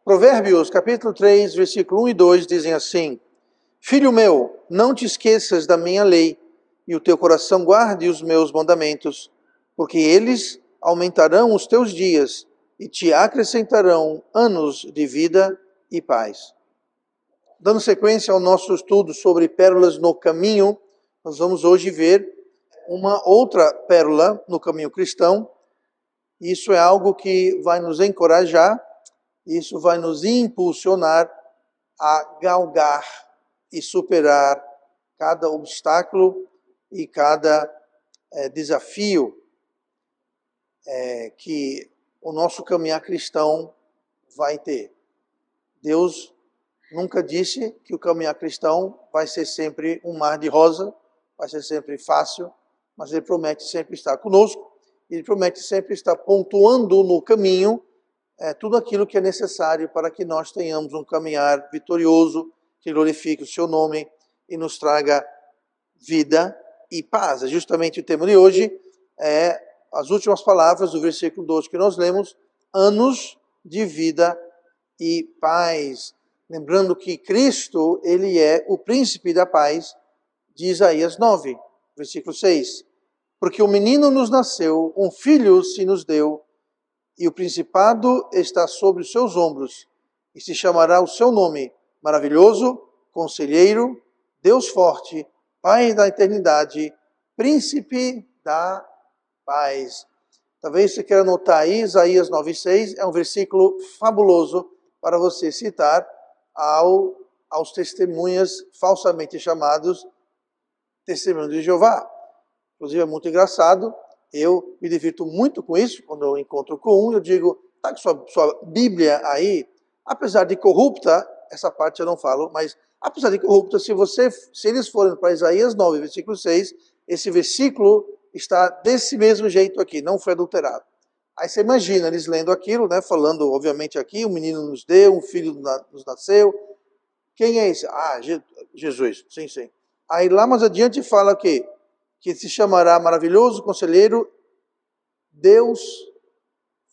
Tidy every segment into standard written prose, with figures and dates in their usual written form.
Provérbios, capítulo 3, versículo 1 e 2 dizem assim: Filho meu, não te esqueças da minha lei, e o teu coração guarde os meus mandamentos, porque eles aumentarão os teus dias e te acrescentarão anos de vida e paz. Dando sequência ao nosso estudo sobre pérolas no caminho, nós vamos hoje ver uma outra pérola no caminho cristão. Isso é algo que vai nos encorajar, isso vai nos impulsionar a galgar e superar cada obstáculo e cada desafio que o nosso caminhar cristão vai ter. Deus nunca disse que o caminhar cristão vai ser sempre um mar de rosa, vai ser sempre fácil, mas Ele promete sempre estar conosco, Ele promete sempre estar pontuando no caminho tudo aquilo que é necessário para que nós tenhamos um caminhar vitorioso, que glorifique o seu nome e nos traga vida e paz. Justamente o tema de hoje é as últimas palavras do versículo 12 que nós lemos, anos de vida e paz. Lembrando que Cristo, Ele é o príncipe da paz, de Isaías 9, versículo 6. Porque o menino nos nasceu, um filho se nos deu, e o principado está sobre os seus ombros, e se chamará o seu nome, Maravilhoso, Conselheiro, Deus Forte, Pai da Eternidade, Príncipe da Paz. Talvez você queira anotar aí, Isaías 9,6, é um versículo fabuloso para você citar aos testemunhas falsamente chamados testemunhos de Jeová. Inclusive é muito engraçado, eu me divirto muito com isso, quando eu encontro com um, eu digo, tá com sua Bíblia aí, apesar de corrupta, essa parte eu não falo, mas apesar de corrupta, se eles forem para Isaías 9, versículo 6, esse versículo está desse mesmo jeito aqui, não foi adulterado. Aí você imagina eles lendo aquilo, né, falando, obviamente aqui, um menino nos deu, um filho nos nasceu. Quem é esse? Ah, Jesus, sim. Aí lá mais adiante fala que se chamará Maravilhoso, Conselheiro, Deus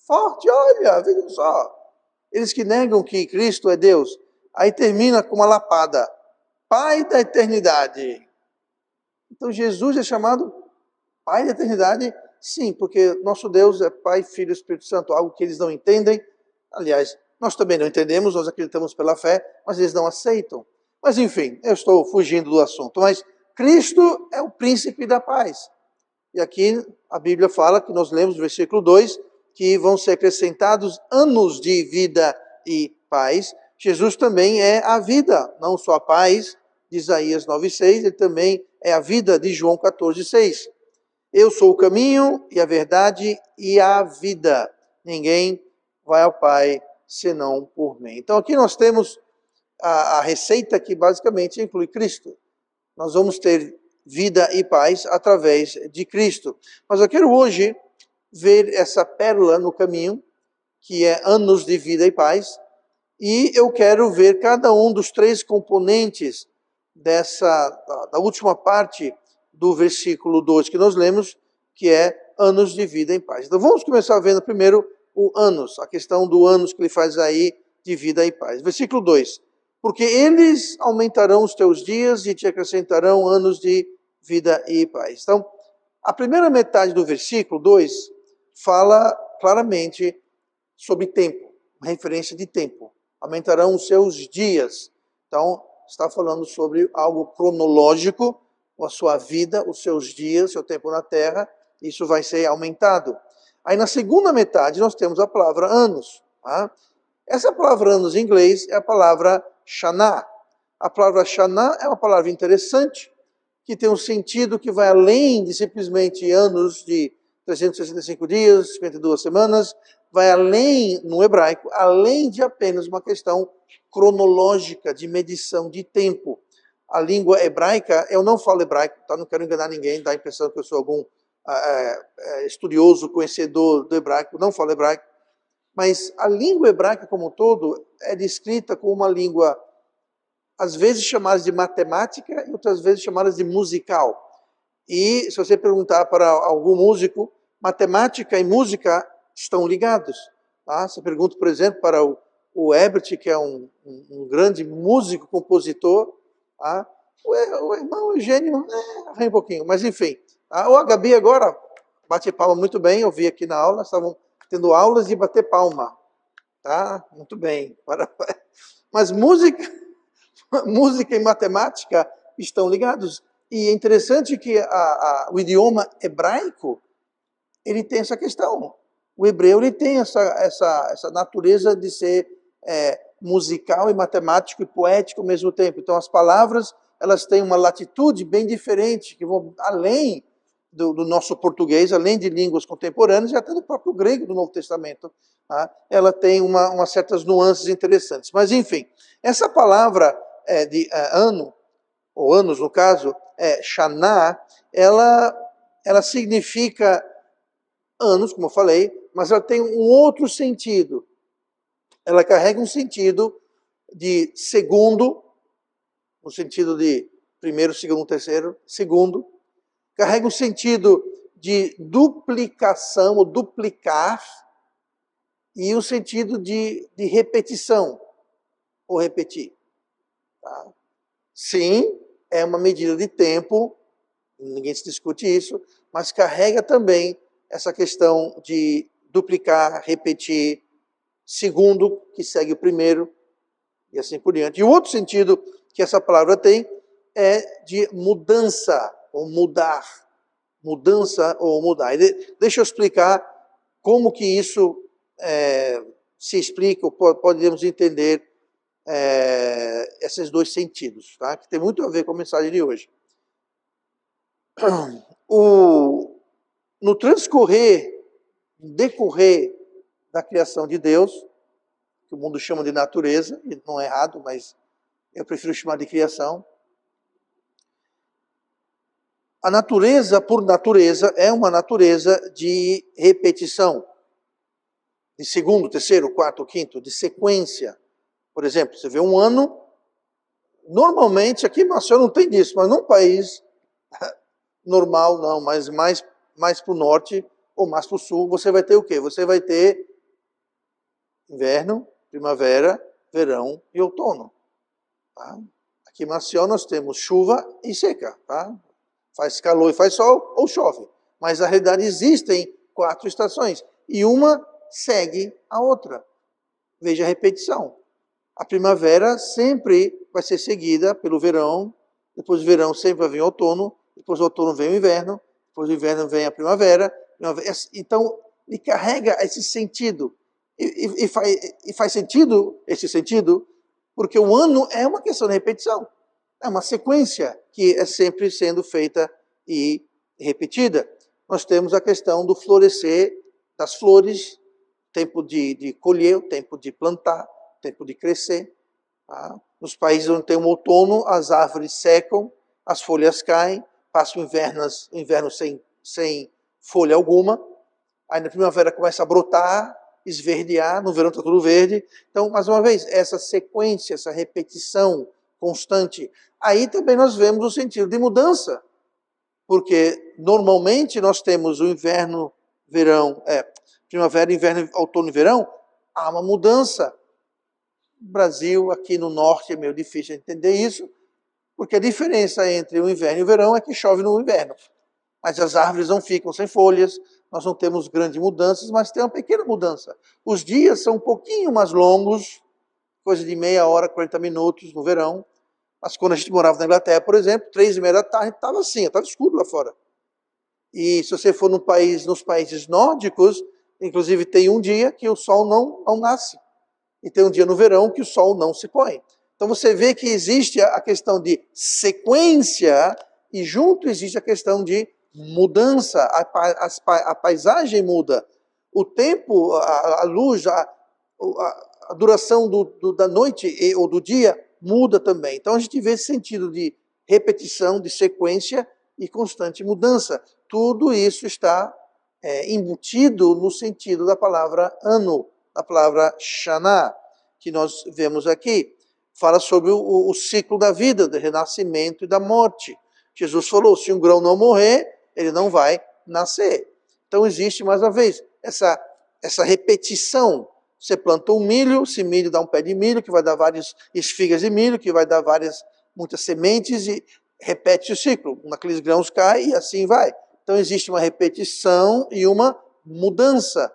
Forte. Olha, vejam só. Eles que negam que Cristo é Deus. Aí termina com uma lapada. Pai da Eternidade. Então Jesus é chamado Pai da Eternidade? Sim, porque nosso Deus é Pai, Filho e Espírito Santo. Algo que eles não entendem. Aliás, nós também não entendemos, nós acreditamos pela fé, mas eles não aceitam. Mas enfim, eu estou fugindo do assunto. Mas Cristo é o príncipe da paz. E aqui a Bíblia fala, que nós lemos no versículo 2, que vão ser acrescentados anos de vida e paz. Jesus também é a vida, não só a paz de Isaías 9,6, ele também é a vida de João 14,6. Eu sou o caminho e a verdade e a vida. Ninguém vai ao Pai senão por mim. Então aqui nós temos a receita que basicamente inclui Cristo. Nós vamos ter vida e paz através de Cristo. Mas eu quero hoje ver essa pérola no caminho, que é anos de vida e paz, e eu quero ver cada um dos três componentes da última parte do versículo 2 que nós lemos, que é anos de vida em paz. Então vamos começar vendo primeiro o anos, a questão do anos que ele faz aí de vida e paz. Versículo 2. Porque eles aumentarão os teus dias e te acrescentarão anos de vida e paz. Então, a primeira metade do versículo 2 fala claramente sobre tempo, uma referência de tempo. Aumentarão os seus dias. Então, está falando sobre algo cronológico, a sua vida, os seus dias, seu tempo na terra, isso vai ser aumentado. Aí na segunda metade nós temos a palavra anos. Tá? Essa palavra anos em inglês é a palavra Shana. A palavra Shana é uma palavra interessante, que tem um sentido que vai além de simplesmente anos de 365 dias, 52 semanas, vai além, no hebraico, além de apenas uma questão cronológica de medição de tempo. A língua hebraica, eu não falo hebraico, tá? Não quero enganar ninguém, dá a impressão que eu sou algum estudioso, conhecedor do hebraico, não falo hebraico, mas a língua hebraica como um todo é descrita como uma língua às vezes chamadas de matemática e outras vezes chamadas de musical. E se você perguntar para algum músico, matemática e música estão ligados. Tá? Você pergunta, por exemplo, para o Herbert, que é um grande músico, compositor, tá? O irmão Eugênio, arranha um pouquinho, mas enfim. Tá? Ou a Gabi agora bate palma muito bem, eu vi aqui na aula, estavam tendo aulas de bater palma. Tá? Muito bem. Mas música e matemática estão ligados. E é interessante que o idioma hebraico, ele tem essa questão. O hebreu ele tem essa natureza de ser musical e matemático e poético ao mesmo tempo. Então as palavras elas têm uma latitude bem diferente, que vão além do nosso português, além de línguas contemporâneas e até do próprio grego do Novo Testamento. Tá? Ela tem umas certas nuances interessantes. Mas enfim, essa palavra de ano, ou anos no caso, Shana, ela significa anos, como eu falei, mas ela tem um outro sentido. Ela carrega um sentido de segundo, no sentido de primeiro, segundo, terceiro, segundo. Carrega um sentido de duplicação, ou duplicar, e um sentido de repetição, ou repetir. Tá? Sim, é uma medida de tempo, ninguém se discute isso, mas carrega também essa questão de duplicar, repetir, segundo, que segue o primeiro, e assim por diante. E o outro sentido que essa palavra tem é de mudança, ou mudar. Mudança ou mudar. E deixa eu explicar como que isso se explica, ou podemos entender esses dois sentidos, tá? Que tem muito a ver com a mensagem de hoje. No decorrer da criação de Deus, que o mundo chama de natureza, e não é errado, mas eu prefiro chamar de criação. A natureza, por natureza, é uma natureza de repetição, de segundo, terceiro, quarto, quinto, de sequência. Por exemplo, você vê um ano, normalmente, aqui em Maceió não tem disso, mas num país normal não, mas mais para o norte ou mais para o sul, você vai ter o quê? Você vai ter inverno, primavera, verão e outono. Tá? Aqui em Maceió nós temos chuva e seca. Tá? Faz calor e faz sol ou chove. Mas na realidade existem 4 estações e uma segue a outra. Veja a repetição. A primavera sempre vai ser seguida pelo verão, depois do verão sempre vai vir o outono, depois do outono vem o inverno, depois do inverno vem a primavera. Então, ele carrega esse sentido. E faz sentido esse sentido, porque o ano é uma questão de repetição. É uma sequência que é sempre sendo feita e repetida. Nós temos a questão do florescer das flores, tempo de colher, o tempo de plantar, tempo de crescer. Tá? Nos países onde tem um outono, as árvores secam, as folhas caem, passa o inverno sem folha alguma, aí na primavera começa a brotar, esverdear, no verão está tudo verde. Então, mais uma vez, essa sequência, essa repetição constante, aí também nós vemos o sentido de mudança, porque normalmente nós temos o inverno, verão, primavera, inverno, outono e verão, há uma mudança. No Brasil, aqui no norte, é meio difícil entender isso, porque a diferença entre o inverno e o verão é que chove no inverno. Mas as árvores não ficam sem folhas, nós não temos grandes mudanças, mas tem uma pequena mudança. Os dias são um pouquinho mais longos, coisa de meia hora, 40 minutos no verão. Mas quando a gente morava na Inglaterra, por exemplo, 3h30 da tarde, estava assim, estava escuro lá fora. E se você for nos países nórdicos, inclusive tem um dia que o sol não nasce. E tem um dia no verão que o sol não se põe. Então você vê que existe a questão de sequência e junto existe a questão de mudança. A paisagem muda. O tempo, a luz, a duração da noite ou do dia muda também. Então a gente vê esse sentido de repetição, de sequência e constante mudança. Tudo isso está embutido no sentido da palavra ano, da palavra Shana, que nós vemos aqui. fala sobre o ciclo da vida, do renascimento e da morte. Jesus falou, se um grão não morrer, ele não vai nascer. Então existe, mais uma vez, essa repetição. Você planta um milho, esse milho dá um pé de milho, que vai dar várias espigas de milho, que vai dar muitas sementes, e repete o ciclo. Naqueles grãos cai e assim vai. Então existe uma repetição e uma mudança,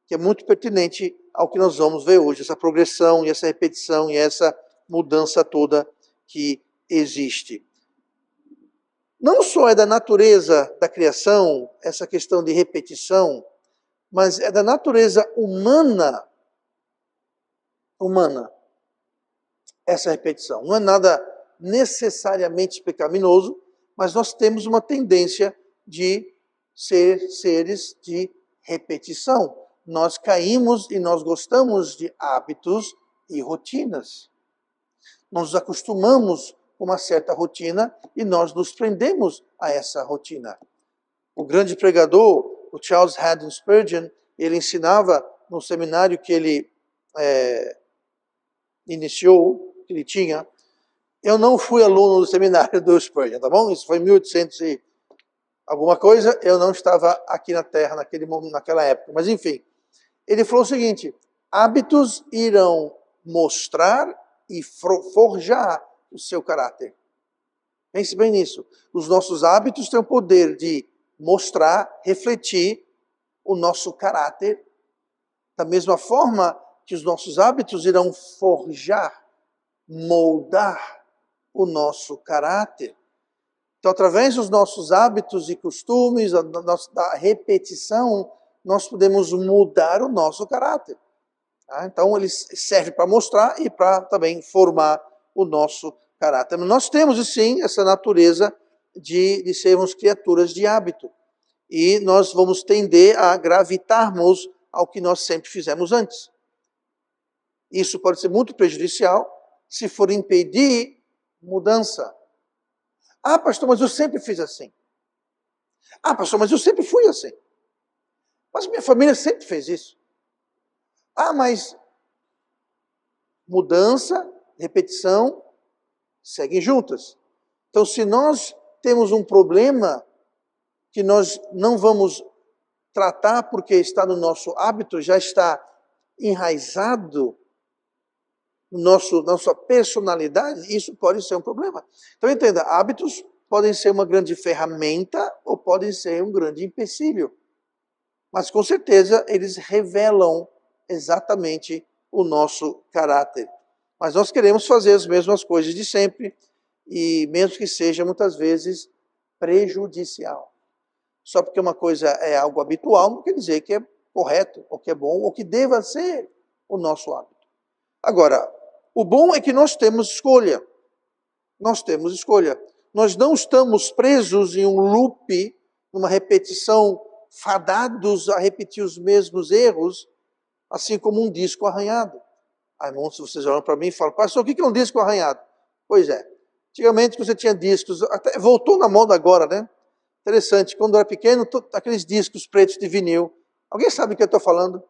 que é muito pertinente ao que nós vamos ver hoje, essa progressão e essa repetição e essa mudança toda que existe. Não só é da natureza da criação, essa questão de repetição, mas é da natureza humana, essa repetição. Não é nada necessariamente pecaminoso, mas nós temos uma tendência de ser seres de repetição. Nós caímos e nós gostamos de hábitos e rotinas. Nós nos acostumamos com uma certa rotina e nós nos prendemos a essa rotina. O grande pregador, o Charles Haddon Spurgeon, ele ensinava no seminário que ele iniciou, que ele tinha. Eu não fui aluno do seminário do Spurgeon, tá bom? Isso foi em 1800 e alguma coisa, eu não estava aqui na Terra naquela época. Mas enfim, ele falou o seguinte, hábitos irão mostrar e forjar o seu caráter. Pense bem nisso. Os nossos hábitos têm o poder de mostrar, refletir o nosso caráter, da mesma forma que os nossos hábitos irão forjar, moldar o nosso caráter. Então, através dos nossos hábitos e costumes, da repetição, nós podemos mudar o nosso caráter. Tá? Então, ele serve para mostrar e para também formar o nosso caráter. Mas nós temos, sim, essa natureza de sermos criaturas de hábito. E nós vamos tender a gravitarmos ao que nós sempre fizemos antes. Isso pode ser muito prejudicial se for impedir mudança. Ah, pastor, mas eu sempre fiz assim. Ah, pastor, mas eu sempre fui assim. Mas minha família sempre fez isso. Ah, mas mudança, repetição, seguem juntas. Então, se nós temos um problema que nós não vamos tratar porque está no nosso hábito, já está enraizado na nossa personalidade, isso pode ser um problema. Então entenda, hábitos podem ser uma grande ferramenta ou podem ser um grande empecilho. Mas com certeza eles revelam exatamente o nosso caráter. Mas nós queremos fazer as mesmas coisas de sempre, e mesmo que seja muitas vezes prejudicial. Só porque uma coisa é algo habitual, não quer dizer que é correto, ou que é bom, ou que deva ser o nosso hábito. Agora, o bom é que nós temos escolha. Nós temos escolha. Nós não estamos presos em um loop, numa repetição, fadados a repetir os mesmos erros, assim como um disco arranhado. Aí, irmãos, se vocês olham para mim e falam, pastor, o que é um disco arranhado? Pois é. Antigamente você tinha discos, até voltou na moda agora, né? Interessante, quando eu era pequeno, aqueles discos pretos de vinil. Alguém sabe o que eu estou falando?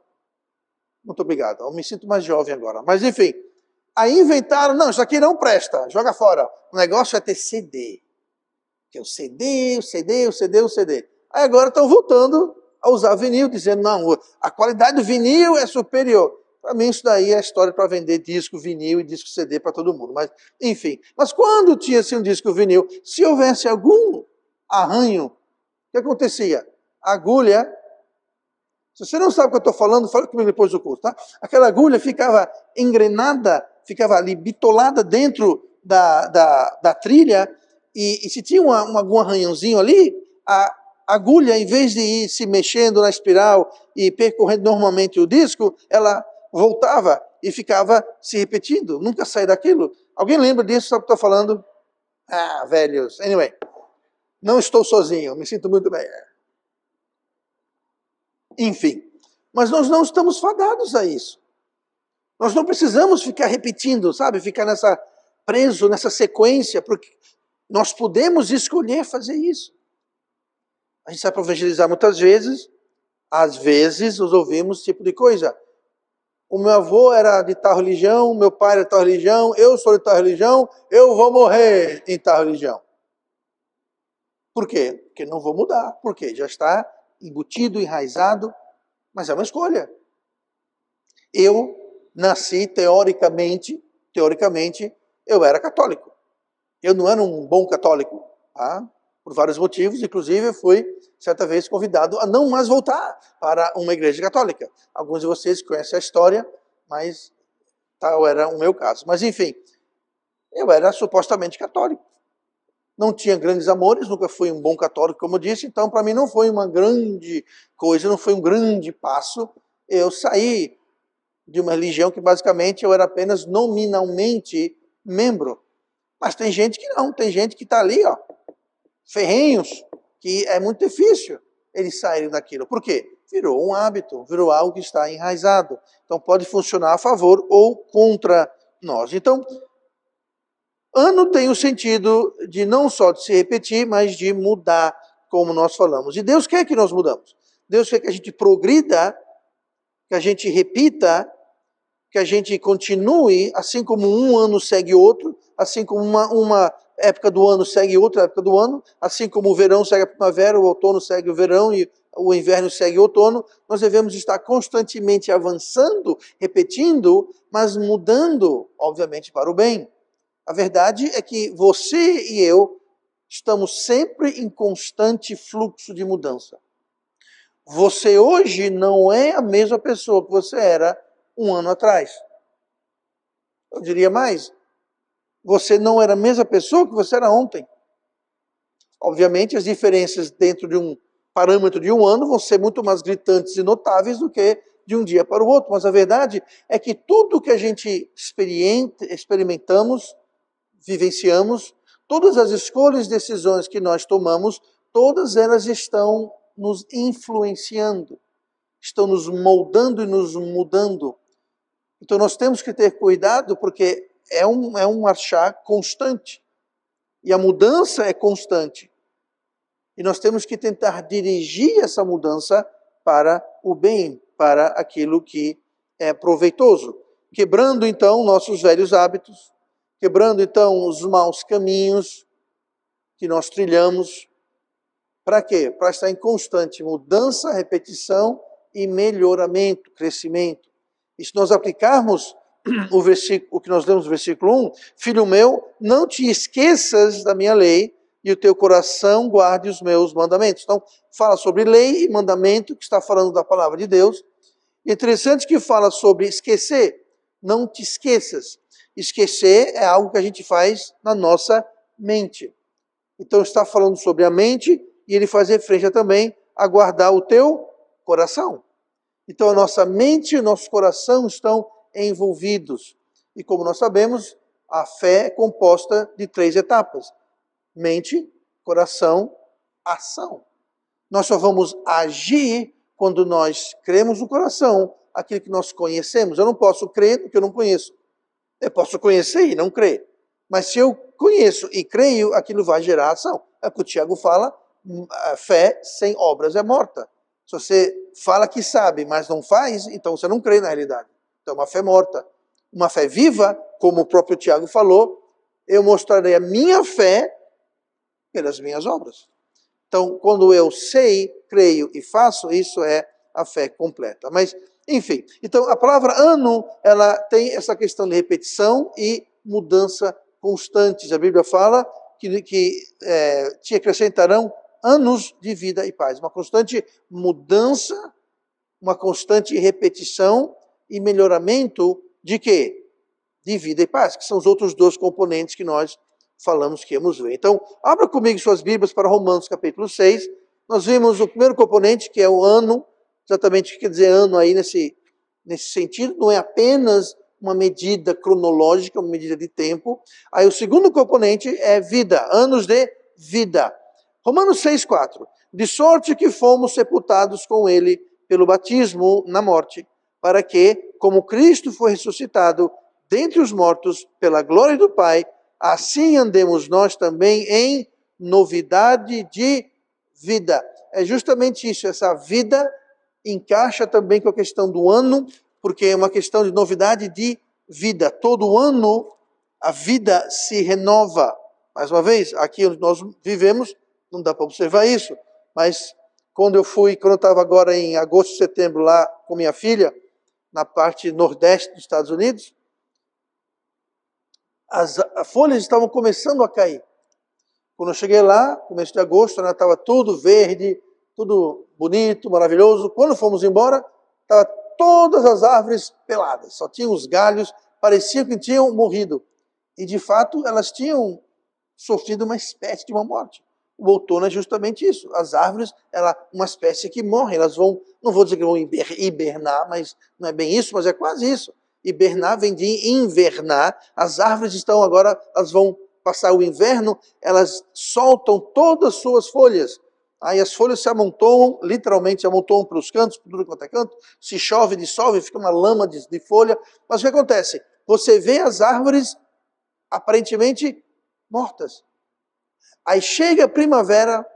Muito obrigado, eu me sinto mais jovem agora. Mas enfim, aí inventaram, não, isso aqui não presta, joga fora. O negócio é ter CD. Que é o CD, o CD, o CD, o CD. Aí agora estão voltando a usar vinil, dizendo, não, a qualidade do vinil é superior. Para mim isso daí é história para vender disco vinil e disco CD para todo mundo. Mas enfim, mas quando tinha-se um disco vinil, se houvesse algum arranho, o que acontecia? A agulha, se você não sabe o que eu estou falando, fala comigo depois do curso, tá? Aquela agulha ficava engrenada, ficava ali bitolada dentro da trilha, e se tinha algum arranhãozinho ali, a agulha, em vez de ir se mexendo na espiral e percorrendo normalmente o disco, ela voltava e ficava se repetindo, nunca saía daquilo. Alguém lembra disso, sabe o que eu estou falando? Ah, velhos. Anyway. Não estou sozinho, me sinto muito bem. Enfim, mas nós não estamos fadados a isso. Nós não precisamos ficar repetindo, sabe? Ficar preso nessa sequência, porque nós podemos escolher fazer isso. A gente sai para evangelizar muitas vezes, às vezes nós ouvimos esse tipo de coisa. o meu avô era de tal religião, meu pai era de tal religião, eu sou de tal religião, eu vou morrer em tal religião. Por quê? Porque não vou mudar. Por quê? Já está embutido, enraizado, mas é uma escolha. Eu nasci teoricamente, eu era católico. Eu não era um bom católico, tá? Por vários motivos, inclusive eu fui certa vez convidado a não mais voltar para uma igreja católica. Alguns de vocês conhecem a história, mas tal era o meu caso. Mas enfim, eu era supostamente católico. Não tinha grandes amores, nunca fui um bom católico, como eu disse, então para mim não foi uma grande coisa, não foi um grande passo. Eu saí de uma religião que basicamente eu era apenas nominalmente membro. Mas tem gente que não, tem gente que está ali, ó, ferrenhos, que é muito difícil eles saírem daquilo. Por quê? Virou um hábito, virou algo que está enraizado. Então pode funcionar a favor ou contra nós. Então, ano tem o sentido de não só de se repetir, mas de mudar, como nós falamos. E Deus quer que nós mudamos. Deus quer que a gente progrida, que a gente repita, que a gente continue, assim como um ano segue outro, assim como uma época do ano segue outra época do ano, assim como o verão segue a primavera, o outono segue o verão e o inverno segue o outono, nós devemos estar constantemente avançando, repetindo, mas mudando, obviamente, para o bem. A verdade é que você e eu estamos sempre em constante fluxo de mudança. Você hoje não é a mesma pessoa que você era um ano atrás. Eu diria mais, você não era a mesma pessoa que você era ontem. Obviamente, as diferenças dentro de um parâmetro de um ano vão ser muito mais gritantes e notáveis do que de um dia para o outro. Mas a verdade é que tudo que a gente experimentamos, vivenciamos, todas as escolhas e decisões que nós tomamos, todas elas estão nos influenciando, estão nos moldando e nos mudando. Então nós temos que ter cuidado porque é um marchar constante. E a mudança é constante. E nós temos que tentar dirigir essa mudança para o bem, para aquilo que é proveitoso. Quebrando então nossos velhos hábitos, quebrando então os maus caminhos que nós trilhamos. Para quê? Para estar em constante mudança, repetição e melhoramento, crescimento. E se nós aplicarmos o que nós lemos no versículo 1, filho meu, não te esqueças da minha lei e o teu coração guarde os meus mandamentos. Então, fala sobre lei e mandamento, que está falando da palavra de Deus. E é interessante que fala sobre esquecer. Não te esqueças. Esquecer é algo que a gente faz na nossa mente. Então, está falando sobre a mente e ele faz referência também a guardar o teu coração. Então, a nossa mente e o nosso coração estão envolvidos. E como nós sabemos, a fé é composta de 3 etapas: mente, coração, ação. Nós só vamos agir quando nós cremos no coração aquilo que nós conhecemos. Eu não posso crer no que eu não conheço. Eu posso conhecer e não crer. Mas se eu conheço e creio, aquilo vai gerar ação. É o que o Tiago fala, a fé sem obras é morta. Se você fala que sabe, mas não faz, então você não crê na realidade. Então, uma fé morta. Uma fé viva, como o próprio Tiago falou, eu mostrarei a minha fé pelas minhas obras. Então, quando eu sei, creio e faço, isso é a fé completa. Mas, enfim, então a palavra ano, ela tem essa questão de repetição e mudança constantes. A Bíblia fala que te acrescentarão anos de vida e paz. Uma constante mudança, uma constante repetição e melhoramento de quê? De vida e paz, que são os outros 2 componentes que nós falamos que íamos ver. Então, abra comigo suas Bíblias para Romanos capítulo 6. Nós vimos o primeiro componente, que é o ano, exatamente o que quer dizer ano aí nesse sentido, não é apenas uma medida cronológica, uma medida de tempo. Aí o segundo componente é vida, anos de vida. Romanos 6,4. De sorte que fomos sepultados com ele pelo batismo na morte, para que, como Cristo foi ressuscitado dentre os mortos pela glória do Pai, assim andemos nós também em novidade de vida. É justamente isso, essa vida encaixa também com a questão do ano, porque é uma questão de novidade de vida. Todo ano a vida se renova. Mais uma vez, aqui onde nós vivemos, não dá para observar isso, mas quando eu estava agora em agosto, setembro lá com minha filha, na parte nordeste dos Estados Unidos, as folhas estavam começando a cair. Quando eu cheguei lá, começo de agosto, estava tudo verde, tudo bonito, maravilhoso. Quando fomos embora, estavam todas as árvores peladas, só tinham os galhos, parecia que tinham morrido. E de fato, elas tinham sofrido uma espécie de uma morte. O outono é justamente isso. As árvores, ela uma espécie que morre, elas vão, não vou dizer que vão hibernar, mas não é bem isso, mas é quase isso. Hibernar vem de invernar. As árvores estão agora, elas vão passar o inverno, elas soltam todas as suas folhas. Aí as folhas se amontoam, literalmente se amontoam para os cantos, por tudo quanto é canto. Se chove, dissolve, fica uma lama de folha. Mas o que acontece? Você vê as árvores aparentemente mortas. Aí chega a primavera,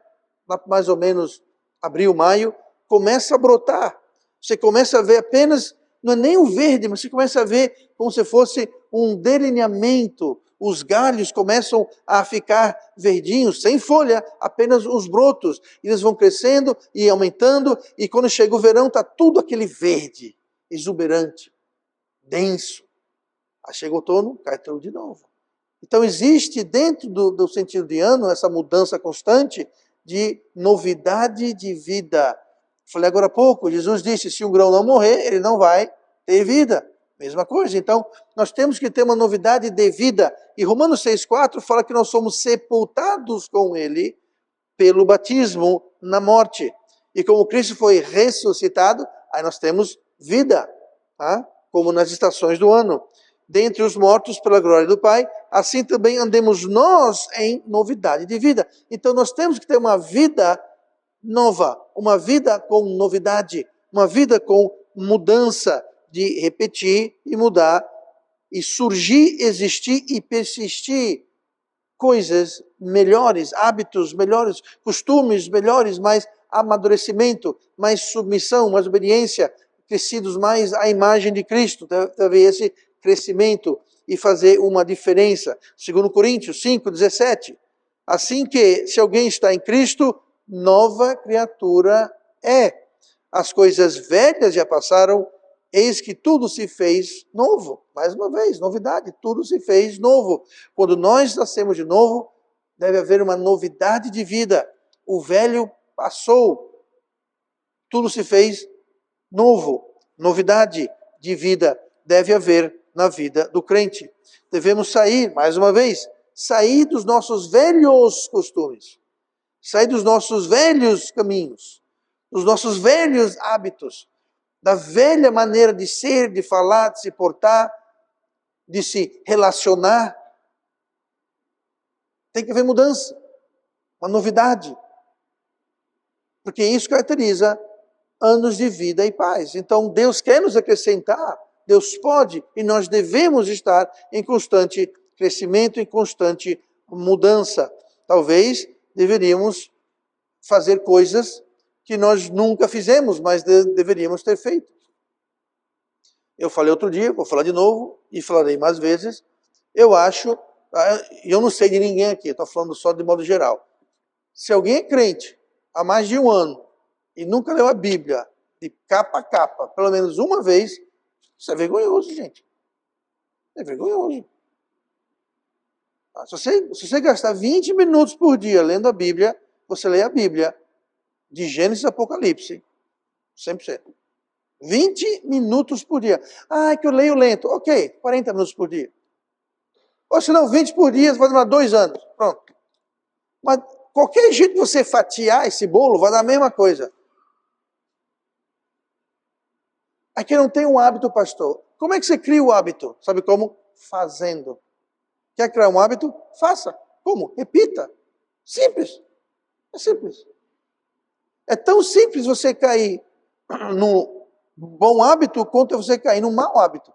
mais ou menos abril, maio, começa a brotar. Você começa a ver apenas, não é nem o verde, mas você começa a ver como se fosse um delineamento. Os galhos começam a ficar verdinhos, sem folha, apenas os brotos. Eles vão crescendo e aumentando, e quando chega o verão, está tudo aquele verde, exuberante, denso. Aí chega o outono, cai tudo de novo. Então existe dentro do sentido de ano essa mudança constante de novidade de vida. Falei agora há pouco, Jesus disse, se um grão não morrer, ele não vai ter vida. Mesma coisa, então nós temos que ter uma novidade de vida. E Romanos 6,4 fala que nós somos sepultados com ele pelo batismo na morte. E como Cristo foi ressuscitado, aí nós temos vida, tá? Como nas estações do ano. Dentre os mortos pela glória do Pai, assim também andemos nós em novidade de vida. Então nós temos que ter uma vida nova, uma vida com novidade, uma vida com mudança, de repetir e mudar, e surgir, existir e persistir coisas melhores, hábitos melhores, costumes melhores, mais amadurecimento, mais submissão, mais obediência, crescidos mais à imagem de Cristo, talvez esse crescimento e fazer uma diferença. Segundo Coríntios 5:17, assim que se alguém está em Cristo, nova criatura é. As coisas velhas já passaram, eis que tudo se fez novo. Mais uma vez, novidade, tudo se fez novo. Quando nós nascemos de novo, deve haver uma novidade de vida. O velho passou, tudo se fez novo. Novidade de vida deve haver na vida do crente. Devemos sair, mais uma vez, sair dos nossos velhos costumes, sair dos nossos velhos caminhos, dos nossos velhos hábitos, da velha maneira de ser, de falar, de se portar, de se relacionar. Tem que haver mudança, uma novidade. Porque isso caracteriza anos de vida e paz. Então Deus quer nos acrescentar, Deus pode e nós devemos estar em constante crescimento, em constante mudança. Talvez deveríamos fazer coisas que nós nunca fizemos, mas deveríamos ter feito. Eu falei outro dia, vou falar de novo e falarei mais vezes. Eu acho, eu não sei de ninguém aqui, estou falando só de modo geral. Se alguém é crente há mais de um ano e nunca leu a Bíblia de capa a capa, pelo menos uma vez, isso é vergonhoso, gente. É vergonhoso. Se você gastar 20 minutos por dia lendo a Bíblia, você lê a Bíblia de Gênesis a Apocalipse, 100%. 20 minutos por dia. Ah, é que eu leio lento. Ok, 40 minutos por dia. Ou se não, 20 por dia, vai demorar 2 anos. Pronto. Mas qualquer jeito que você fatiar esse bolo, vai dar a mesma coisa. Aqui não tem um hábito, pastor. Como é que você cria o hábito? Sabe como? Fazendo. Quer criar um hábito? Faça. Como? Repita. Simples. É simples. É tão simples você cair no bom hábito quanto você cair no mau hábito.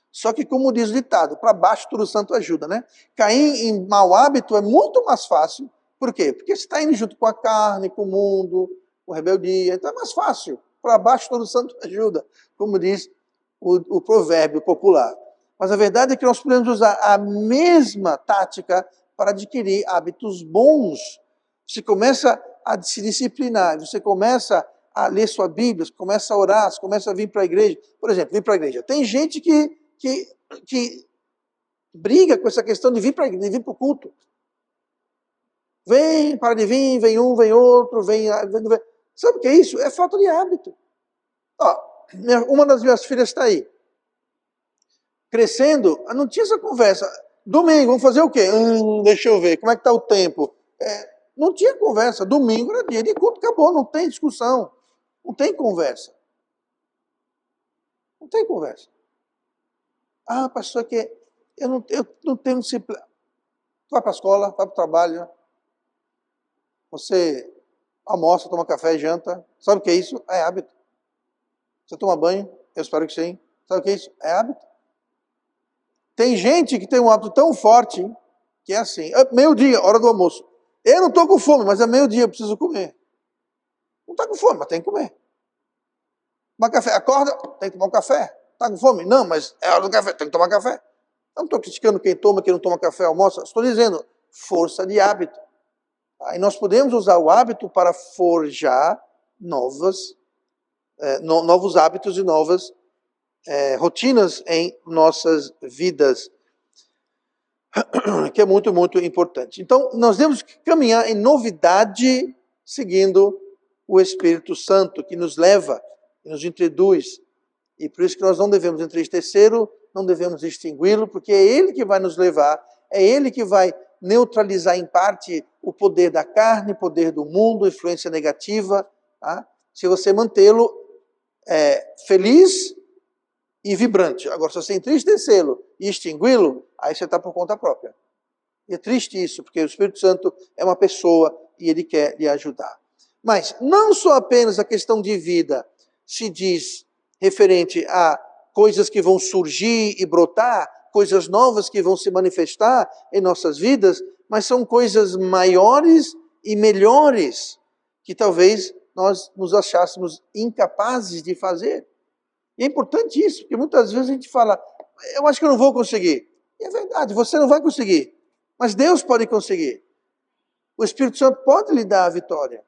Só que, como diz o ditado, para baixo todo santo ajuda, né? Cair em mau hábito é muito mais fácil. Por quê? Porque você está indo junto com a carne, com o mundo, com a rebeldia. Então é mais fácil. Para baixo todo santo ajuda, como diz o provérbio popular. Mas a verdade é que nós podemos usar a mesma tática para adquirir hábitos bons. Você começa a se disciplinar, você começa a ler sua Bíblia, você começa a orar, você começa a vir para a igreja. Por exemplo, vir para a igreja. Tem gente que briga com essa questão de vir para o culto. Vem, para de vir, vem um, vem outro, vem. Sabe o que é isso? É falta de hábito. Ó, uma das minhas filhas está aí. Crescendo, não tinha essa conversa. Domingo, vamos fazer o quê? Deixa eu ver, como é que está o tempo? Não tinha conversa. Domingo era dia de culto, acabou, não tem discussão. Não tem conversa. Não tem conversa. Ah, pastor, que eu não tenho disciplina. Vai para a escola, vai para o trabalho. Você almoça, toma café, janta. Sabe o que é isso? É hábito. Você toma banho? Eu espero que sim. Sabe o que é isso? É hábito. Tem gente que tem um hábito tão forte que é assim. Meio-dia, hora do almoço. Eu não estou com fome, mas é meio-dia, eu preciso comer. Não está com fome, mas tem que comer. Tomar café. Acorda, tem que tomar um café. Está com fome? Não, mas é hora do café, tem que tomar café. Eu não estou criticando quem toma, quem não toma café, almoça. Estou dizendo, força de hábito. E nós podemos usar o hábito para forjar novos hábitos e novas rotinas em nossas vidas, que é muito, muito importante. Então, nós temos que caminhar em novidade, seguindo o Espírito Santo, que nos leva, que nos introduz. E por isso que nós não devemos entristecê-lo, não devemos extingui-lo, porque é ele que vai nos levar, é ele que vai neutralizar em parte o poder da carne, o poder do mundo, a influência negativa. Tá? Se você mantê-lo feliz e vibrante. Agora, se você entristecê-lo e extingui-lo, aí você está por conta própria. E é triste isso, porque o Espírito Santo é uma pessoa e ele quer lhe ajudar. Mas não só apenas a questão de vida se diz referente a coisas que vão surgir e brotar, coisas novas que vão se manifestar em nossas vidas, mas são coisas maiores e melhores que talvez nós nos achássemos incapazes de fazer. E é importante isso, porque muitas vezes a gente fala, eu acho que eu não vou conseguir. E é verdade, você não vai conseguir. Mas Deus pode conseguir. O Espírito Santo pode lhe dar a vitória.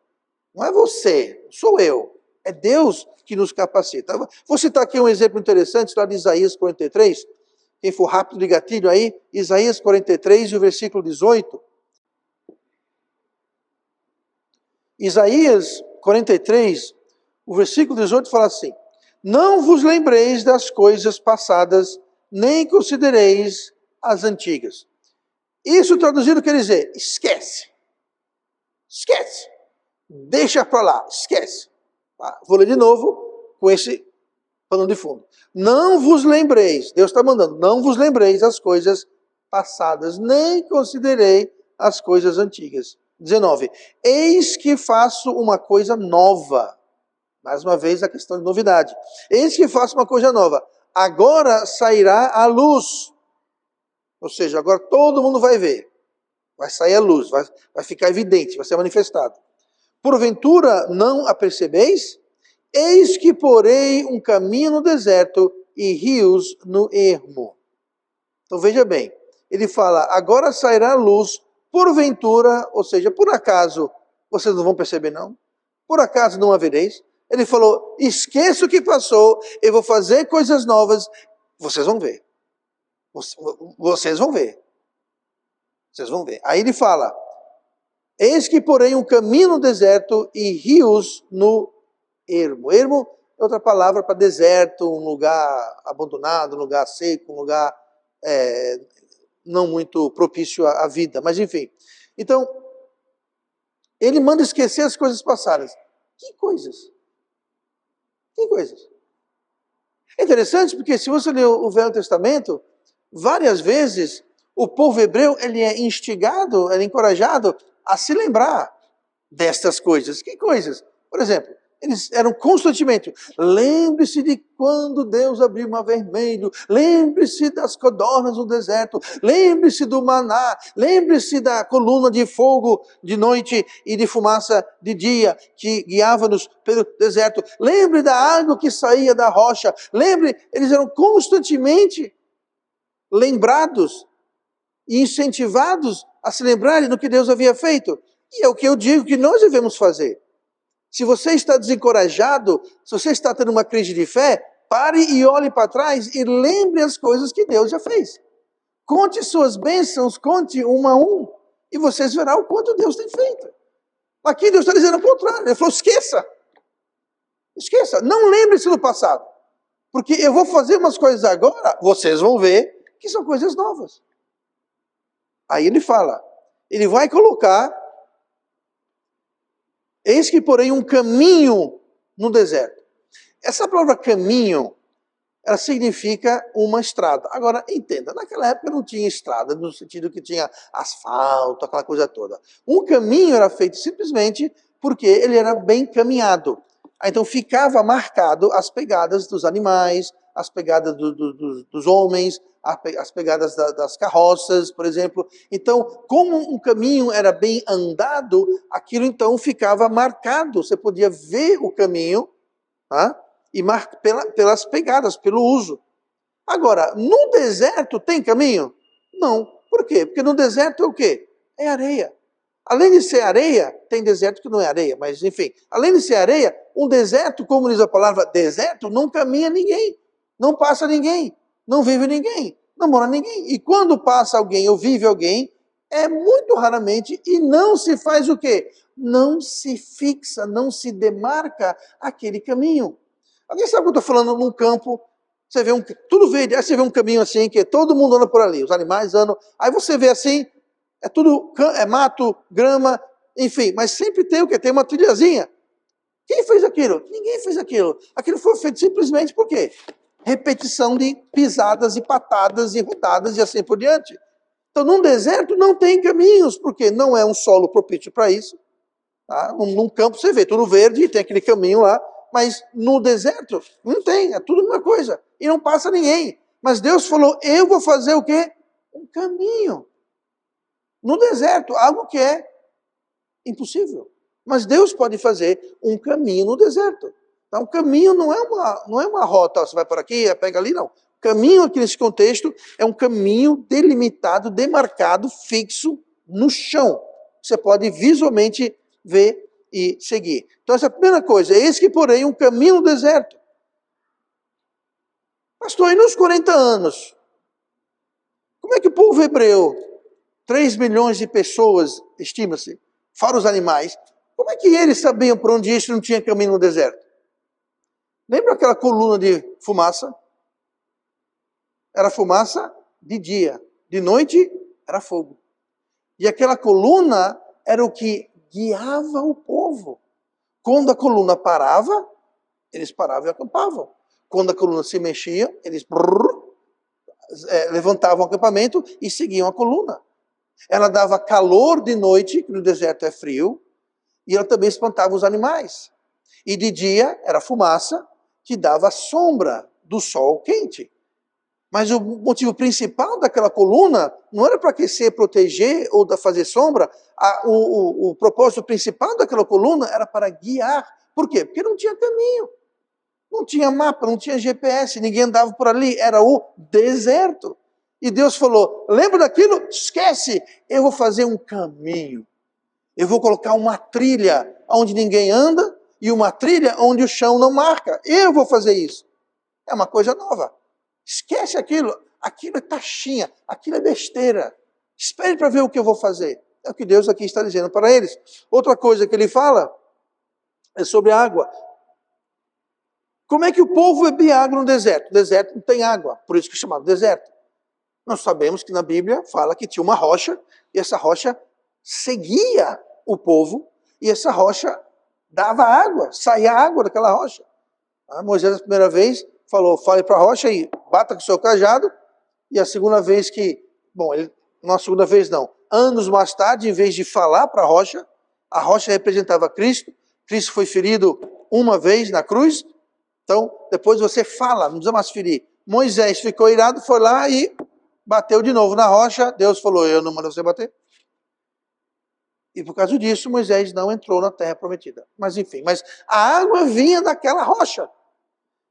Não é você, sou eu. É Deus que nos capacita. Vou citar aqui um exemplo interessante, lá de Isaías 43. Quem for rápido de gatilho aí, Isaías 43 e o versículo 18. Isaías 43, o versículo 18 fala assim: não vos lembreis das coisas passadas, nem considereis as antigas. Isso traduzido quer dizer, esquece. Esquece. Deixa para lá, esquece. Vou ler de novo com esse pano de fundo. Não vos lembreis, Deus está mandando, não vos lembreis as coisas passadas, nem considerei as coisas antigas. 19. Eis que faço uma coisa nova. Mais uma vez a questão de novidade. Eis que faço uma coisa nova. Agora sairá a luz. Ou seja, agora todo mundo vai ver. Vai sair a luz, vai ficar evidente, vai ser manifestado. Porventura não a percebeis? Eis que porei um caminho no deserto e rios no ermo. Então veja bem, ele fala, agora sairá a luz, porventura, ou seja, por acaso, vocês não vão perceber não? Por acaso não a vereis? Ele falou, esqueça o que passou, eu vou fazer coisas novas, vocês vão ver. Vocês vão ver. Vocês vão ver. Aí ele fala, eis que porém um caminho no deserto e rios no ermo. Ermo é outra palavra para deserto, um lugar abandonado, um lugar seco, um lugar não muito propício à vida. Mas enfim. Então, ele manda esquecer as coisas passadas. Que coisas? Que coisas? É interessante porque se você ler o Velho Testamento, várias vezes o povo hebreu ele é instigado, ele é encorajado a se lembrar destas coisas. Que coisas? Por exemplo, Eles eram constantemente, lembre-se de quando Deus abriu o mar vermelho, lembre-se das codornas no deserto, lembre-se do maná, lembre-se da coluna de fogo de noite e de fumaça de dia, que guiava-nos pelo deserto, lembre da água que saía da rocha, lembre, eles eram constantemente lembrados e incentivados a se lembrarem do que Deus havia feito. E é o que eu digo que nós devemos fazer. Se você está desencorajado, se você está tendo uma crise de fé, pare e olhe para trás e lembre as coisas que Deus já fez. Conte suas bênçãos, conte uma a um, e vocês verão o quanto Deus tem feito. Aqui Deus está dizendo o contrário. Ele falou, esqueça. Esqueça, não lembre-se do passado. Porque eu vou fazer umas coisas agora, vocês vão ver que são coisas novas. Aí ele fala, ele vai colocar, eis que porém um caminho no deserto. Essa palavra caminho, ela significa uma estrada. Agora, entenda, naquela época não tinha estrada, no sentido que tinha asfalto, aquela coisa toda. Um caminho era feito simplesmente porque ele era bem caminhado. Então ficava marcado as pegadas dos animais, as pegadas dos homens, as pegadas das carroças, por exemplo. Então, como um caminho era bem andado, aquilo então ficava marcado. Você podia ver o caminho, tá? E pelas pegadas, pelo uso. Agora, no deserto tem caminho? Não. Por quê? Porque no deserto é o quê? É areia. Além de ser areia, tem deserto que não é areia, mas enfim, além de ser areia, um deserto, como diz a palavra deserto, não caminha ninguém, não passa ninguém, não vive ninguém, não mora ninguém. E quando passa alguém ou vive alguém, é muito raramente e não se faz o quê? Não se fixa, não se demarca aquele caminho. Alguém sabe o que eu estou falando num campo? Você vê tudo verde, aí você vê um caminho assim, que todo mundo anda por ali, os animais andam, aí você vê assim, é tudo mato, grama, enfim, mas sempre tem o quê? Tem uma trilhazinha. Quem fez aquilo? Ninguém fez aquilo. Aquilo foi feito simplesmente por quê? Repetição de pisadas e patadas e rodadas e assim por diante. Então, num deserto não tem caminhos, porque não é um solo propício para isso. Tá? Num campo você vê tudo verde e tem aquele caminho lá, mas no deserto não tem, é tudo uma coisa. E não passa ninguém. Mas Deus falou, eu vou fazer o quê? Um caminho. No deserto, algo que é impossível. Mas Deus pode fazer um caminho no deserto. Então, o caminho não é uma rota, você vai por aqui, pega ali, não. Caminho aqui nesse contexto é um caminho delimitado, demarcado, fixo no chão. Você pode visualmente ver e seguir. Então, essa é a primeira coisa. Eis que, porém, um caminho no deserto. Pastor, e nos 40 anos? Como é que o povo hebreu, 3 milhões de pessoas, estima-se, fora os animais, como é que eles sabiam por onde ir se não tinha caminho no deserto? Lembra aquela coluna de fumaça? Era fumaça de dia, de noite era fogo. E aquela coluna era o que guiava o povo. Quando a coluna parava, eles paravam e acampavam. Quando a coluna se mexia, eles levantavam o acampamento e seguiam a coluna. Ela dava calor de noite, que no deserto é frio, e ela também espantava os animais. E de dia era fumaça, que dava sombra do sol quente. Mas o motivo principal daquela coluna não era para aquecer, proteger ou fazer sombra. O propósito principal daquela coluna era para guiar. Por quê? Porque não tinha caminho. Não tinha mapa, não tinha GPS, ninguém andava por ali. Era o deserto. E Deus falou, lembra daquilo? Esquece, eu vou fazer um caminho. Eu vou colocar uma trilha onde ninguém anda e uma trilha onde o chão não marca. Eu vou fazer isso. É uma coisa nova. Esquece aquilo. Aquilo é taxinha, aquilo é besteira. Espere para ver o que eu vou fazer. É o que Deus aqui está dizendo para eles. Outra coisa que ele fala é sobre a água. Como é que o povo bebia água no deserto? O deserto não tem água, por isso que é chamado deserto. Nós sabemos que na Bíblia fala que tinha uma rocha, e essa rocha seguia o povo, e essa rocha dava água, saía água daquela rocha. Moisés, a primeira vez, falou, fale para a rocha e bata com o seu cajado, e a segunda vez que, não a segunda vez não, anos mais tarde, em vez de falar para a rocha representava Cristo, Cristo foi ferido uma vez na cruz, então depois você fala, não precisa mais ferir. Moisés ficou irado, foi lá e bateu de novo na rocha. Deus falou, eu não mando você bater. E por causa disso, Moisés não entrou na terra prometida. Mas enfim, mas a água vinha daquela rocha.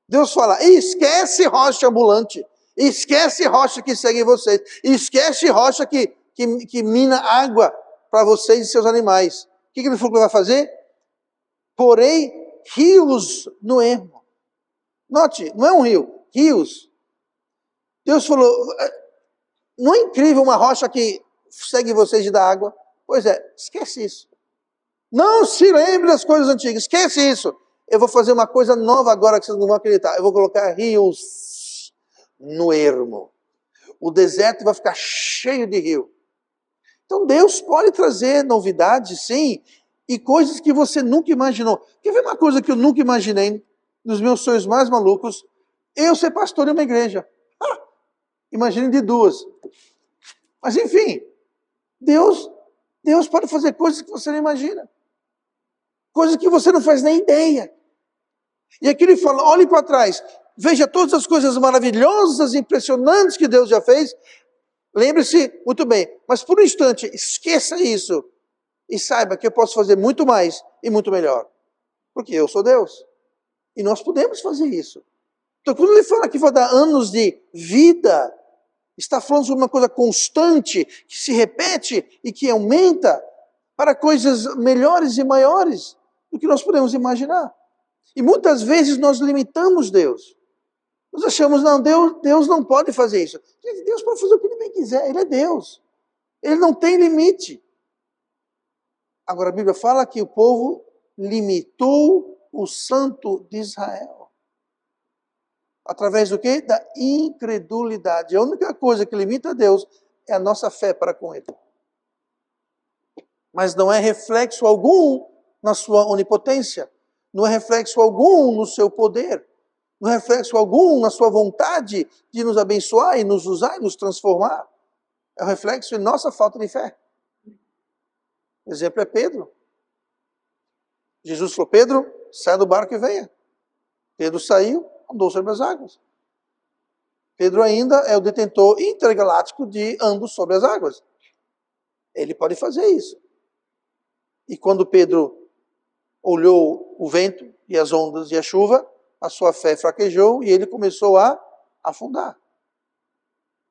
Deus fala, esquece rocha ambulante. Esquece rocha que segue vocês. Esquece rocha que mina água para vocês e seus animais. O que ele falou que vai fazer? Porém, rios no ermo. Note, não é um rio, rios. Deus falou, não é incrível uma rocha que segue vocês de dar água? Pois é, esquece isso. Não se lembre das coisas antigas, esquece isso. Eu vou fazer uma coisa nova agora que vocês não vão acreditar. Eu vou colocar rios no ermo. O deserto vai ficar cheio de rio. Então Deus pode trazer novidades, sim, e coisas que você nunca imaginou. Quer ver uma coisa que eu nunca imaginei, nos meus sonhos mais malucos? Eu ser pastor de uma igreja. Imagine de duas. Mas enfim, Deus pode fazer coisas que você não imagina. Coisas que você não faz nem ideia. E aqui ele fala, olhe para trás, veja todas as coisas maravilhosas, impressionantes que Deus já fez. Lembre-se, muito bem, mas por um instante, esqueça isso. E saiba que eu posso fazer muito mais e muito melhor. Porque eu sou Deus. E nós podemos fazer isso. Então quando ele fala que vai dar anos de vida, está falando sobre uma coisa constante, que se repete e que aumenta para coisas melhores e maiores do que nós podemos imaginar. E muitas vezes nós limitamos Deus. Nós achamos, não, Deus não pode fazer isso. Gente, Deus pode fazer o que Ele bem quiser, Ele é Deus. Ele não tem limite. Agora a Bíblia fala que o povo limitou o santo de Israel. Através do quê? Da incredulidade. A única coisa que limita Deus é a nossa fé para com Ele. Mas não é reflexo algum na sua onipotência. Não é reflexo algum no seu poder. Não é reflexo algum na sua vontade de nos abençoar e nos usar e nos transformar. É um reflexo de nossa falta de fé. O exemplo é Pedro. Jesus falou, Pedro, sai do barco e venha. Pedro saiu, andou sobre as águas. Pedro ainda é o detentor intergaláctico de ando sobre as águas. Ele pode fazer isso. E quando Pedro olhou o vento e as ondas e a chuva, a sua fé fraquejou e ele começou a afundar.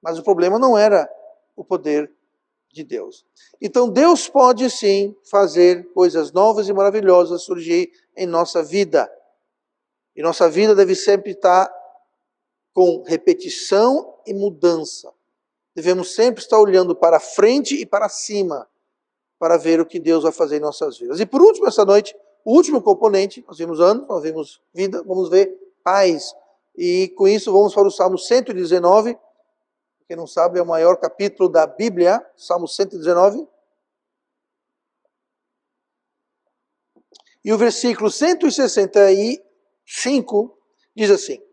Mas o problema não era o poder de Deus. Então Deus pode sim fazer coisas novas e maravilhosas surgir em nossa vida. E nossa vida deve sempre estar com repetição e mudança. Devemos sempre estar olhando para frente e para cima para ver o que Deus vai fazer em nossas vidas. E por último, essa noite, o último componente, nós vimos anos, nós vimos vida, vamos ver paz. E com isso vamos para o Salmo 119. Quem não sabe, é o maior capítulo da Bíblia, Salmo 119. E o versículo 165 diz assim: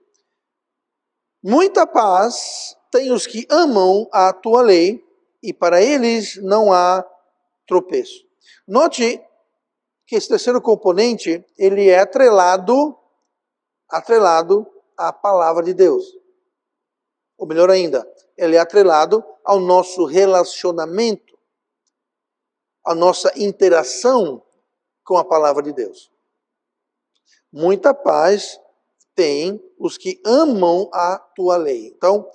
muita paz têm os que amam a tua lei, e para eles não há tropeço. Note que esse terceiro componente, ele é atrelado à palavra de Deus. Ou melhor ainda, ele é atrelado ao nosso relacionamento, à nossa interação com a palavra de Deus. Muita paz tem os que amam a tua lei. Então,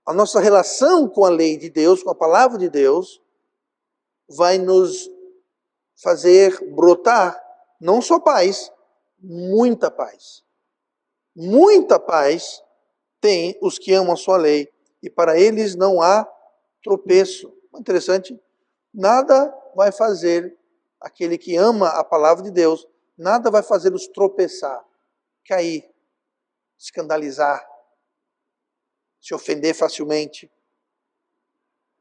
a nossa relação com a lei de Deus, com a palavra de Deus, vai nos fazer brotar não só paz, muita paz. Muita paz tem os que amam a sua lei, e para eles não há tropeço. Interessante, nada vai fazer aquele que ama a palavra de Deus, nada vai fazê-los tropeçar, cair, escandalizar, se ofender facilmente,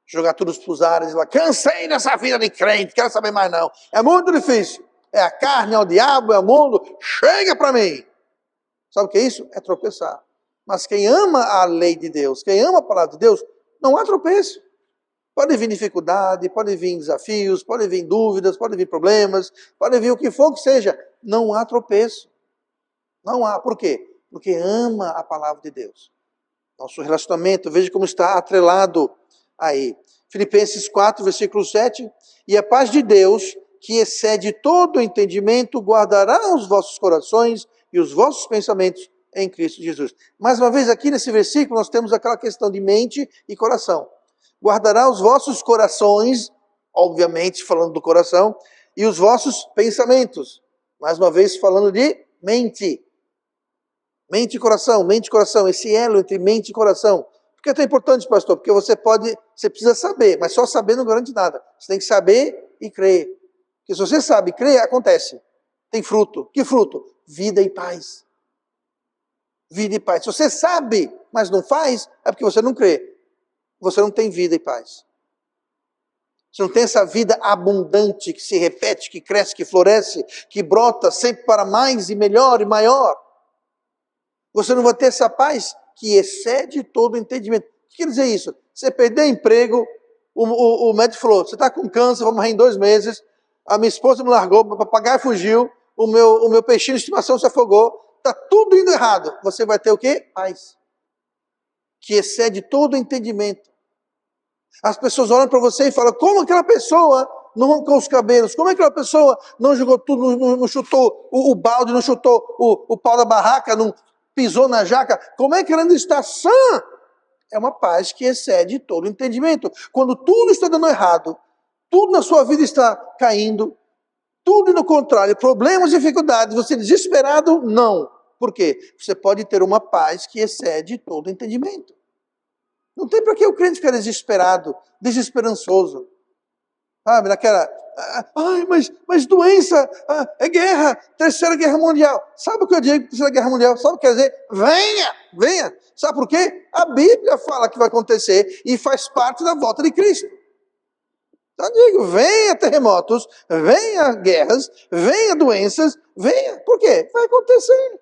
jogar tudo para os ares e falar, cansei dessa vida de crente, quero saber mais não. É muito difícil. É a carne, é o diabo, é o mundo. Chega para mim. Sabe o que é isso? É tropeçar. Mas quem ama a lei de Deus, quem ama a palavra de Deus, não há tropeço. Pode vir dificuldade, pode vir desafios, pode vir dúvidas, pode vir problemas, pode vir o que for que seja. Não há tropeço. Não há. Por quê? Porque ama a palavra de Deus. Nosso relacionamento, veja como está atrelado aí. Filipenses 4, versículo 7. E a paz de Deus, que excede todo o entendimento, guardará os vossos corações e os vossos pensamentos em Cristo Jesus. Mais uma vez, aqui nesse versículo, nós temos aquela questão de mente e coração. Guardará os vossos corações, obviamente falando do coração, e os vossos pensamentos. Mais uma vez falando de mente. Mente e coração, esse elo entre mente e coração. Por que é tão importante, pastor? Porque você precisa saber, mas só saber não garante nada. Você tem que saber e crer. Porque se você sabe e crê, acontece. Tem fruto. Que fruto? Vida e paz. Vida e paz. Se você sabe, mas não faz, é porque você não crê. Você não tem vida e paz. Você não tem essa vida abundante que se repete, que cresce, que floresce, que brota sempre para mais e melhor e maior. Você não vai ter essa paz que excede todo o entendimento. O que quer dizer isso? Você perder emprego, o médico falou, você está com câncer, vai morrer em 2 meses, a minha esposa me largou, o papagaio fugiu, o meu peixinho de estimação se afogou, está tudo indo errado. Você vai ter o quê? Paz. Que excede todo o entendimento. As pessoas olham para você e falam, como aquela pessoa não arrancou os cabelos? Como aquela pessoa não jogou tudo, não chutou o balde, não chutou o pau da barraca, não pisou na jaca? Como é que ela ainda está sã? É uma paz que excede todo o entendimento. Quando tudo está dando errado, tudo na sua vida está caindo, tudo no contrário, problemas, dificuldades, você é desesperado? Não. Por quê? Você pode ter uma paz que excede todo o entendimento. Não tem para que o crente ficar desesperado, desesperançoso. Sabe, naquela... mas doença, é guerra, Terceira Guerra Mundial. Sabe o que eu digo, Terceira Guerra Mundial? Sabe o que quer dizer? Venha. Sabe por quê? A Bíblia fala que vai acontecer e faz parte da volta de Cristo. Então eu digo, venha terremotos, venha guerras, venha doenças, venha. Por quê? Vai acontecer.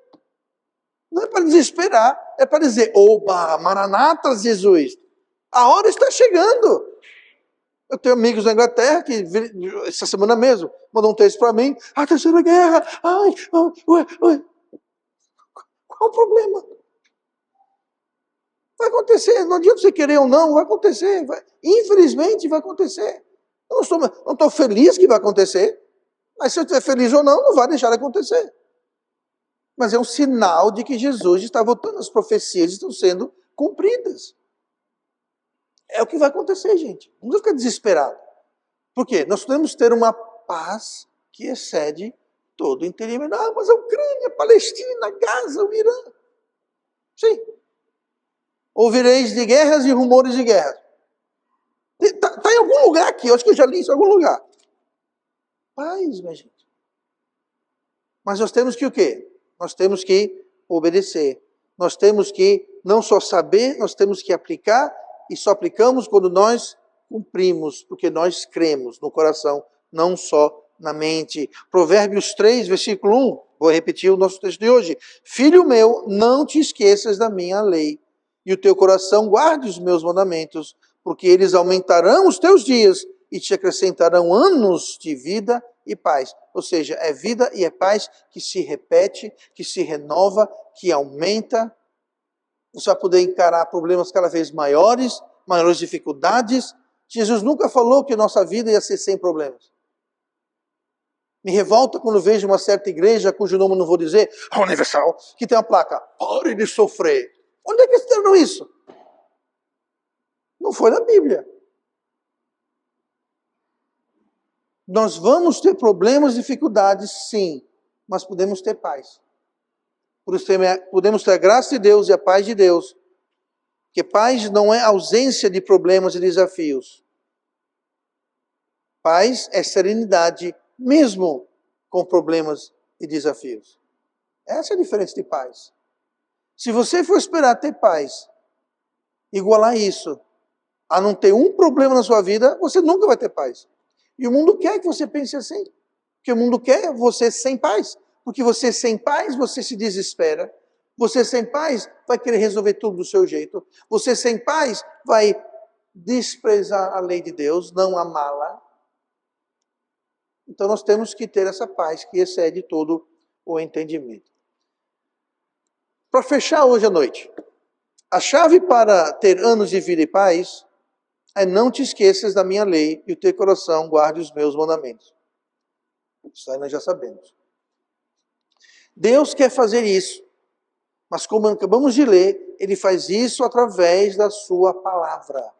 Não é para desesperar, é para dizer, oba, Maranata, Jesus, a hora está chegando. Eu tenho amigos na Inglaterra que, essa semana mesmo, mandou um texto para mim, a Terceira Guerra, ué. Qual o problema? Vai acontecer, não adianta você querer ou não, vai acontecer. Infelizmente vai acontecer. Eu não estou feliz que vai acontecer, mas se eu estiver feliz ou não, não vai deixar de acontecer. Mas é um sinal de que Jesus está voltando, as profecias estão sendo cumpridas. É o que vai acontecer, gente. Não precisa ficar desesperado. Por quê? Nós podemos ter uma paz que excede todo o entendimento. Mas a Ucrânia, a Palestina, Gaza, o Irã. Sim. Ouvireis de guerras e rumores de guerras. Está em algum lugar aqui, eu acho que eu já li isso em algum lugar. Paz, minha gente. Mas nós temos que o quê? Nós temos que obedecer. Nós temos que não só saber, nós temos que aplicar, e só aplicamos quando nós cumprimos, porque nós cremos no coração, não só na mente. Provérbios 3, versículo 1, vou repetir o nosso texto de hoje. Filho meu, não te esqueças da minha lei, e o teu coração guarde os meus mandamentos, porque eles aumentarão os teus dias e te acrescentarão anos de vida e paz. Ou seja, é vida e é paz que se repete, que se renova, que aumenta. Você vai poder encarar problemas cada vez maiores dificuldades. Jesus nunca falou que nossa vida ia ser sem problemas. Me revolta quando vejo uma certa igreja, cujo nome não vou dizer, a Universal, que tem uma placa, pare de sofrer. Onde é que eles terão isso? Não foi na Bíblia. Nós vamos ter problemas, dificuldades, sim, mas podemos ter paz. Podemos ter a graça de Deus e a paz de Deus. Porque paz não é ausência de problemas e desafios. Paz é serenidade, mesmo com problemas e desafios. Essa é a diferença de paz. Se você for esperar ter paz, igualar isso a não ter um problema na sua vida, você nunca vai ter paz. E o mundo quer que você pense assim. Porque o mundo quer você sem paz. Porque você sem paz, você se desespera. Você sem paz vai querer resolver tudo do seu jeito. Você sem paz vai desprezar a lei de Deus, não amá-la. Então nós temos que ter essa paz que excede todo o entendimento. Para fechar hoje à noite, a chave para ter anos de vida e paz é não te esqueças da minha lei e o teu coração guarde os meus mandamentos. Isso aí nós já sabemos. Deus quer fazer isso, mas como acabamos de ler, Ele faz isso através da sua palavra.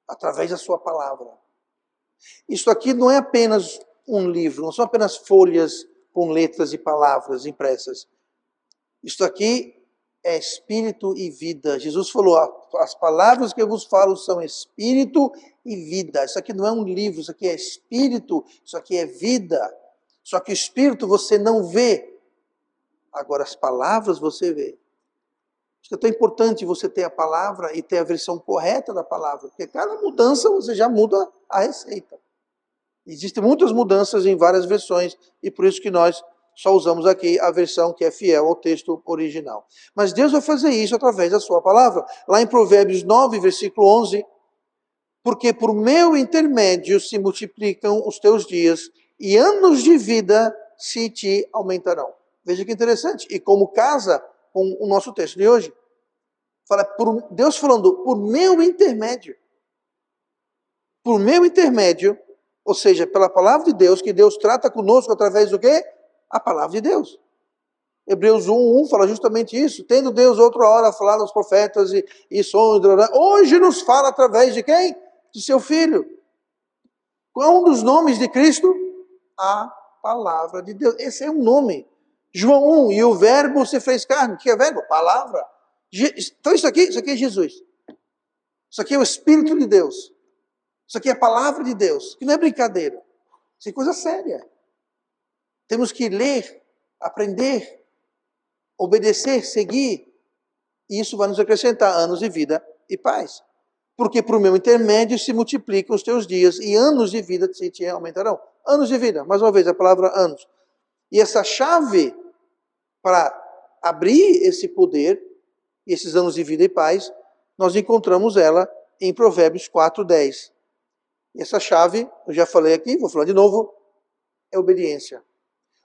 Através da sua palavra. Isso aqui não é apenas um livro, não são apenas folhas com letras e palavras impressas. Isto aqui é espírito e vida. Jesus falou, as palavras que eu vos falo são espírito e vida. Isso aqui não é um livro, isso aqui é espírito, isso aqui é vida. Só que o espírito você não vê. Agora as palavras você vê. Isso é tão importante você ter a palavra e ter a versão correta da palavra. Porque cada mudança você já muda a receita. Existem muitas mudanças em várias versões e por isso que nós só usamos aqui a versão que é fiel ao texto original. Mas Deus vai fazer isso através da sua palavra. Lá em Provérbios 9, versículo 11, porque por meu intermédio se multiplicam os teus dias e anos de vida se te aumentarão. Veja que interessante. E como casa com o nosso texto de hoje. Fala, Deus falando, por meu intermédio. Por meu intermédio, ou seja, pela palavra de Deus, que Deus trata conosco através do quê? A palavra de Deus. Hebreus 1:1 fala justamente isso. Tendo Deus outra hora falado aos profetas e sonhos, hoje nos fala através de quem? De seu Filho. Qual é um dos nomes de Cristo? A palavra de Deus. Esse é um nome. João 1, e o verbo se fez carne. O que é verbo? Palavra. Então isso aqui é Jesus. Isso aqui é o Espírito de Deus. Isso aqui é a palavra de Deus. Que não é brincadeira. Isso é coisa séria. Temos que ler, aprender, obedecer, seguir. E isso vai nos acrescentar anos de vida e paz. Porque por meu intermédio se multiplicam os teus dias e anos de vida se te aumentarão. Anos de vida, mais uma vez, a palavra anos. E essa chave para abrir esse poder, e esses anos de vida e paz, nós encontramos ela em Provérbios 4:10. E essa chave, eu já falei aqui, vou falar de novo, é obediência.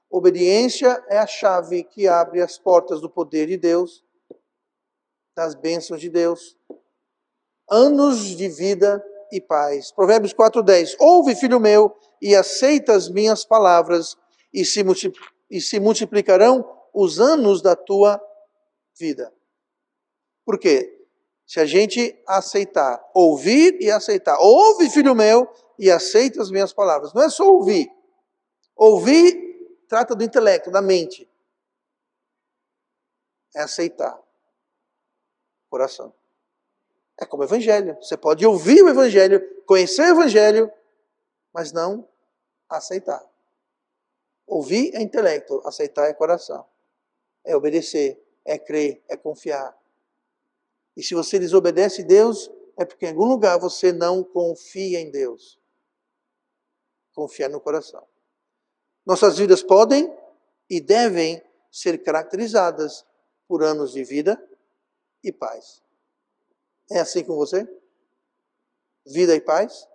Obediência é a chave que abre as portas do poder de Deus, das bênçãos de Deus. Anos de vida e paz. Provérbios 4:10. Ouve, filho meu, e aceita as minhas palavras, e se multiplicarão os anos da tua vida. Por quê? Se a gente aceitar, ouvir e aceitar. Ouve, filho meu, e aceita as minhas palavras. Não é só ouvir. Ouvir trata do intelecto, da mente. É aceitar. Coração. É como o evangelho. Você pode ouvir o evangelho, conhecer o evangelho, mas não aceitar. Ouvir é intelecto, aceitar é coração. É obedecer, é crer, é confiar. E se você desobedece a Deus, é porque em algum lugar você não confia em Deus. Confiar no coração. Nossas vidas podem e devem ser caracterizadas por anos de vida e paz. É assim com você? Vida e paz?